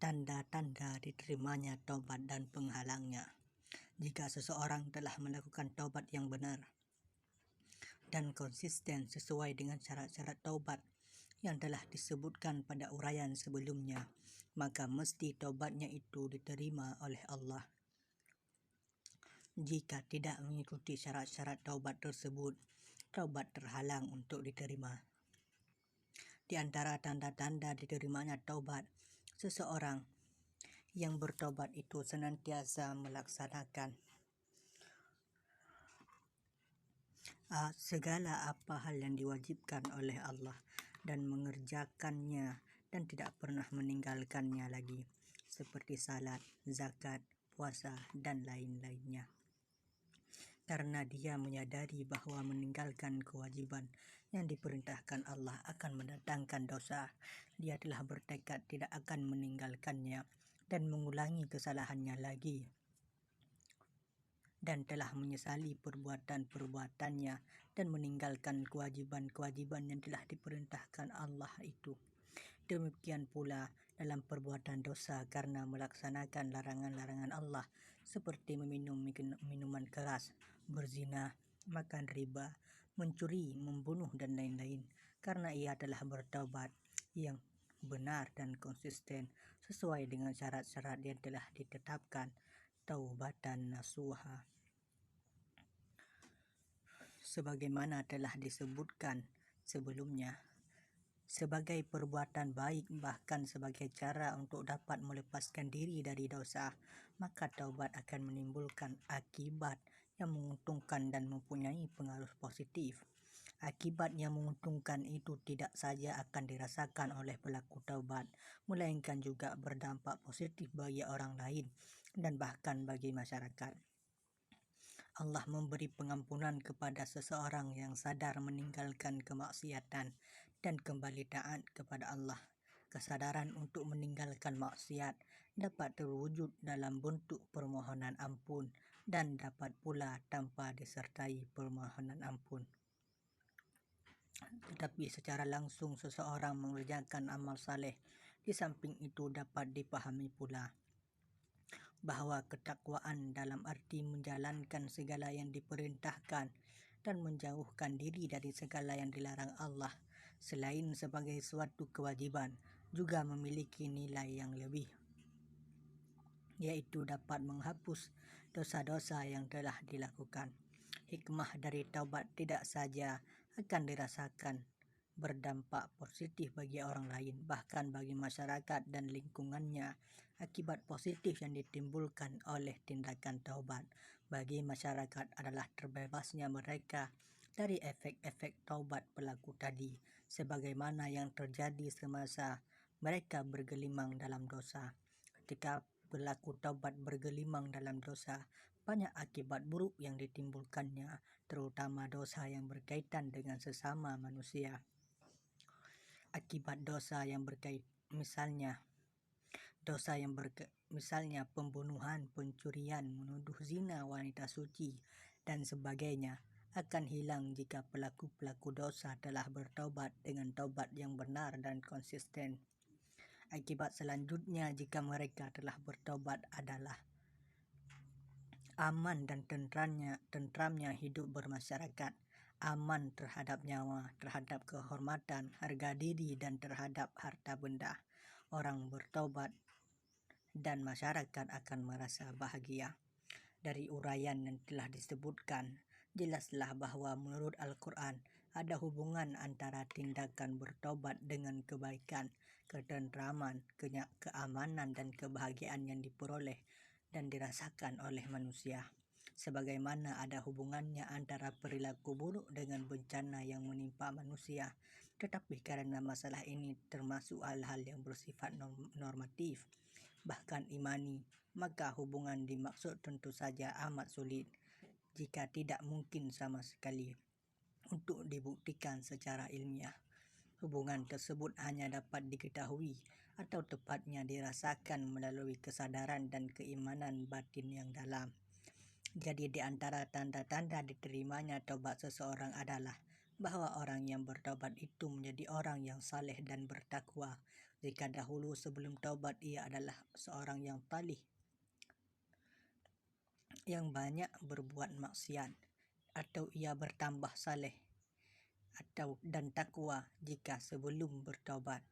Tanda-tanda diterimanya taubat dan penghalangnya. Jika seseorang telah melakukan taubat yang benar dan konsisten sesuai dengan syarat-syarat taubat yang telah disebutkan pada uraian sebelumnya, maka mesti taubatnya itu diterima oleh Allah. Jika tidak mengikuti syarat-syarat taubat tersebut, taubat terhalang untuk diterima. Di antara tanda-tanda diterimanya taubat, seseorang yang bertobat itu senantiasa melaksanakan segala apa hal yang diwajibkan oleh Allah dan mengerjakannya dan tidak pernah meninggalkannya lagi, seperti salat, zakat, puasa, dan lain-lainnya. Karena dia menyadari bahwa meninggalkan kewajiban yang diperintahkan Allah akan mendatangkan dosa, dia telah bertekad tidak akan meninggalkannya dan mengulangi kesalahannya lagi, dan telah menyesali perbuatan-perbuatannya dan meninggalkan kewajiban-kewajiban yang telah diperintahkan Allah itu. Demikian pula dalam perbuatan dosa karena melaksanakan larangan-larangan Allah seperti meminum minuman keras, berzina, makan riba, mencuri, membunuh, dan lain-lain, karena ia telah bertaubat yang benar dan konsisten sesuai dengan syarat-syarat yang telah ditetapkan, taubatan nasuha. Sebagaimana telah disebutkan sebelumnya, sebagai perbuatan baik bahkan sebagai cara untuk dapat melepaskan diri dari dosa, maka taubat akan menimbulkan akibat yang menguntungkan dan mempunyai pengaruh positif. Akibat yang menguntungkan itu tidak saja akan dirasakan oleh pelaku taubat, melainkan juga berdampak positif bagi orang lain dan bahkan bagi masyarakat. Allah memberi pengampunan kepada seseorang yang sadar meninggalkan kemaksiatan dan kembali taat kepada Allah. Kesadaran untuk meninggalkan maksiat dapat terwujud dalam bentuk permohonan ampun dan dapat pula tanpa disertai permohonan ampun. Tetapi secara langsung seseorang mengerjakan amal saleh. Di samping itu dapat dipahami pula bahwa ketakwaan dalam arti menjalankan segala yang diperintahkan dan menjauhkan diri dari segala yang dilarang Allah selain sebagai suatu kewajiban juga memiliki nilai yang lebih, yaitu dapat menghapus dosa-dosa yang telah dilakukan. Hikmah dari taubat tidak saja akan dirasakan berdampak positif bagi orang lain, bahkan bagi masyarakat dan lingkungannya. Akibat positif yang ditimbulkan oleh tindakan taubat bagi masyarakat adalah terbebasnya mereka dari efek-efek taubat pelaku tadi, sebagaimana yang terjadi semasa mereka bergelimang dalam dosa. Ketika pelaku taubat bergelimang dalam dosa, banyak akibat buruk yang ditimbulkannya, terutama dosa yang berkaitan dengan sesama manusia. Akibat dosa yang misalnya pembunuhan, pencurian, menuduh zina wanita suci, dan sebagainya akan hilang jika pelaku-pelaku dosa telah bertaubat dengan taubat yang benar dan konsisten. Akibat selanjutnya jika mereka telah bertaubat adalah aman dan tentramnya hidup bermasyarakat, aman terhadap nyawa, terhadap kehormatan, harga diri, dan terhadap harta benda. Orang bertaubat dan masyarakat akan merasa bahagia. Dari uraian yang telah disebutkan, jelaslah bahwa menurut Al-Quran ada hubungan antara tindakan bertobat dengan kebaikan, ketentraman, keamanan, dan kebahagiaan yang diperoleh dan dirasakan oleh manusia. Sebagaimana ada hubungannya antara perilaku buruk dengan bencana yang menimpa manusia. Tetapi karena masalah ini termasuk hal-hal yang bersifat normatif, bahkan imani, maka hubungan dimaksud tentu saja amat sulit, jika tidak mungkin sama sekali, untuk dibuktikan secara ilmiah. Hubungan tersebut hanya dapat diketahui atau tepatnya dirasakan melalui kesadaran dan keimanan batin yang dalam. Jadi di antara tanda-tanda diterimanya taubat seseorang adalah bahwa orang yang bertaubat itu menjadi orang yang saleh dan bertakwa. Jika dahulu sebelum taubat ia adalah seorang yang talih, yang banyak berbuat maksiat, atau ia bertambah saleh dan takwa jika sebelum bertaubat,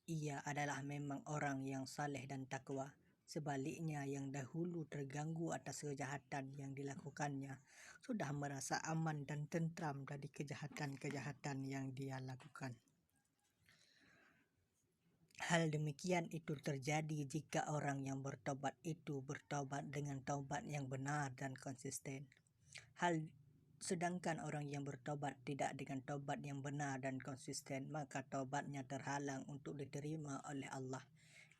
ia adalah memang orang yang saleh dan takwa. Sebaliknya, yang dahulu terganggu atas kejahatan yang dilakukannya sudah merasa aman dan tentram dari kejahatan-kejahatan yang dia lakukan. Hal demikian itu terjadi jika orang yang bertobat itu bertobat dengan taubat yang benar dan konsisten. Sedangkan orang yang bertobat tidak dengan taubat yang benar dan konsisten, maka taubatnya terhalang untuk diterima oleh Allah,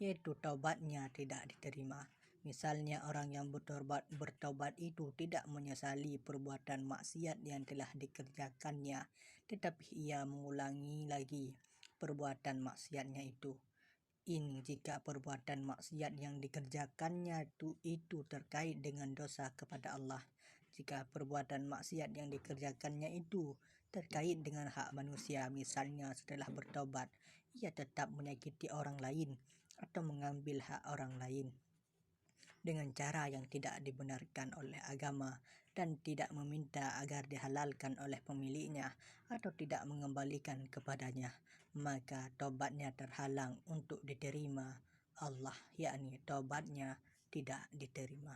yaitu taubatnya tidak diterima. Misalnya, orang yang bertobat itu tidak menyesali perbuatan maksiat yang telah dikerjakannya, tetapi ia mengulangi lagi perbuatan maksiatnya itu. Ini jika perbuatan maksiat yang dikerjakannya itu terkait dengan dosa kepada Allah. Jika perbuatan maksiat yang dikerjakannya itu terkait dengan hak manusia, misalnya setelah bertobat, ia tetap menyakiti orang lain atau mengambil hak orang lain dengan cara yang tidak dibenarkan oleh agama dan tidak meminta agar dihalalkan oleh pemiliknya atau tidak mengembalikan kepadanya, maka taubatnya terhalang untuk diterima Allah, yakni taubatnya tidak diterima.